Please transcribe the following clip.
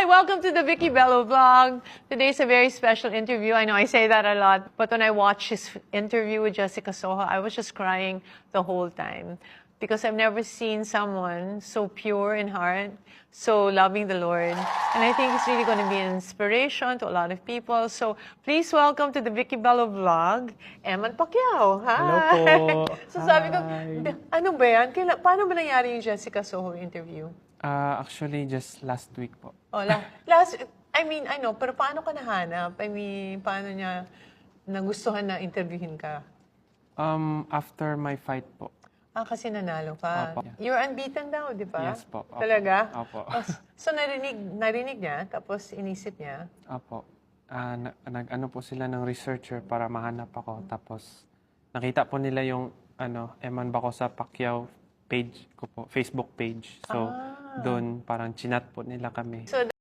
Hi, welcome to the Vicky Bello vlog. Today's a very special interview. I know I say that a lot, but when I watched his interview with Jessica Soho, I was just crying the whole time because I've never seen someone so pure in heart, so loving the Lord. And I think it's really going to be an inspiration to a lot of people. So please welcome to the Vicky Bello vlog, Eman Pacquiao. Hi! Hello po. So sabi ko, Hi. ano ba yan? Paano ba nangyari yung Jessica Soho interview? Actually, just last week po. Oh, I know, pero paano ka nahanap? I mean, paano niya nagustuhan na interviewin ka? After my fight po. Kasi nanalo ka. Opo. You're unbeaten daw, di ba? Yes po. Opo. Talaga? Opo. So narinig niya, tapos inisip niya? Opo. Nag-ano po sila ng researcher para mahanap ako. Tapos nakita po nila yung Eman Bacosa Pacquiao page ko po, Facebook page. So doon parang chinat po nila kami. So